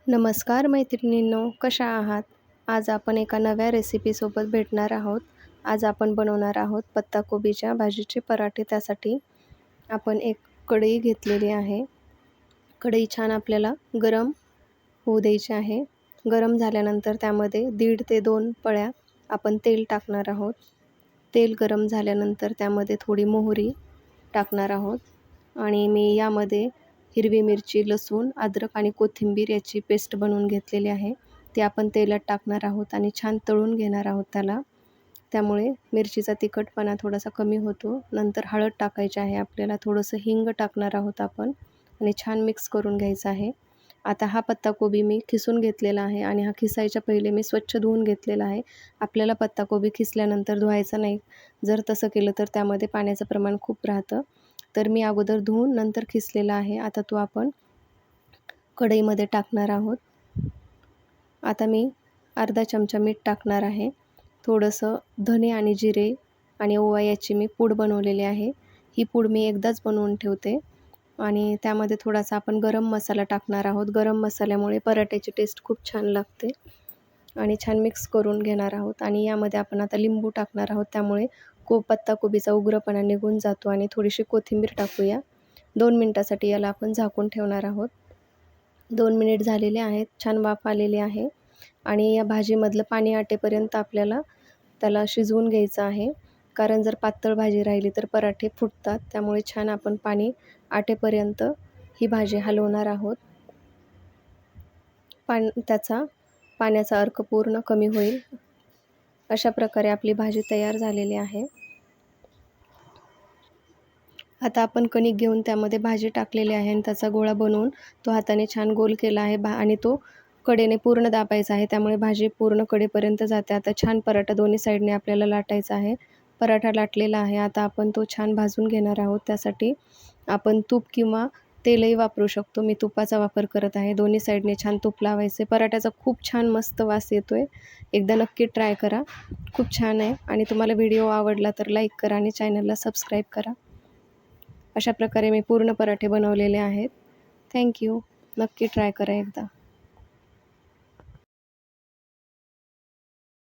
नमस्कार मैत्रिणींनो, कशा आहात? आज आपण एका नव्या रेसिपीसोबत भेटणार आहोत. आज आपण बनवणार आहोत पत्ताकोबीच्या भाजीचे पराठे. त्यासाठी आपण एक कढई घेतलेली आहे. कढई छान आपल्याला गरम होऊ द्यायची आहे. गरम झाल्यानंतर त्यामध्ये 1.5 ते 2 पळ्या आपण तेल टाकणार आहोत. तेल गरम झाल्यानंतर त्यामध्ये थोडी मोहरी टाकणार आहोत आणि मी यामध्ये हिरवी मिरची, लसूण, अद्रक आणि कोथिंबीर याची पेस्ट बनवून घेतलेली आहे. ती आपण तेलात टाकणार आहोत आणि छान तळून घेणार आहोत त्याला. त्यामुळे मिरचीचा तिखटपणा थोडासा कमी होतो. नंतर हळद टाकायची आहे आपल्याला, थोडंसं हिंग टाकणार आहोत आपण आणि छान मिक्स करून घ्यायचं आहे. आता हा पत्ताकोबी मी खिसून घेतलेला आहे आणि हा खिसायच्या पहिले मी स्वच्छ धुवून घेतलेला आहे. आपल्याला पत्ताकोबी खिसल्यानंतर धुवायचा नाही. जर तसं केलं तर त्यामध्ये पाण्याचं प्रमाण खूप राहतं. तर मी अगोदर धुवून नंतर खिसलेला आहे. आता तो आपण कढईमध्ये टाकणार आहोत. आता मी अर्धा चमचा मीठ टाकणार आहे. थोडंसं धने आणि जिरे आणि ओवा याची मी पूड बनवलेली आहे. ही पूड मी एकदाच बनवून ठेवते आणि त्यामध्ये थोडासा आपण गरम मसाला टाकणार आहोत. गरम मसाल्यामुळे पराठ्याची टेस्ट खूप छान लागते आणि छान मिक्स करून घेणार आहोत. आणि यामध्ये आपण आता लिंबू टाकणार आहोत. त्यामुळे पत्ताकोबीचा उग्रपणा निघून जातो. आणि थोडीशी कोथिंबीर टाकूया. 2 मिनिटासाठी याला आपण झाकून ठेवणार आहोत. 2 मिनिट झालेले आहेत. छान वाफ आलेली आहे आणि या भाजीमधलं पाणी आटेपर्यंत आपल्याला त्याला शिजवून घ्यायचं आहे. कारण जर पातळ भाजी राहिली तर पराठे फुटतात. त्यामुळे छान आपण पाणी आटेपर्यंत ही भाजी हलवणार आहोत. पाण्याचा अर्क पूर्ण कमी होईल. अशा प्रकारे आपली भाजी तयार झालेली आहे. आता आपण कणिक घेऊन त्यामध्ये भाजी टाकलेली आहे आणि त्याचा गोळा बनवून तो हाताने छान गोल केला आहे आणि तो कडेने पूर्ण दाबायचा आहे. त्यामुळे भाजी पूर्ण कडेपर्यंत जाते. आता छान पराठा दोन्ही साईडने आपल्याला लाटायचा आहे. पराठा लाटलेला आहे. आता आपण तो छान भाजून घेणार आहोत. त्यासाठी आपण तूप किंवा तेलही वापरू शकतो. मी तुपाचा वापर करत आहे. दोन्ही साईडने छान तूप लावायचे. पराठ्याचा खूप छान मस्त वास येतोय. एकदा नक्की ट्राय करा. खूप छान आहे. आणि तुम्हाला व्हिडिओ आवडला तर लाईक करा आणि चॅनलला सबस्क्राईब करा. अशा प्रकारे मी पूर्ण पराठे बनवलेले आहेत. Thank you. नक्की ट्राय करा एकदा.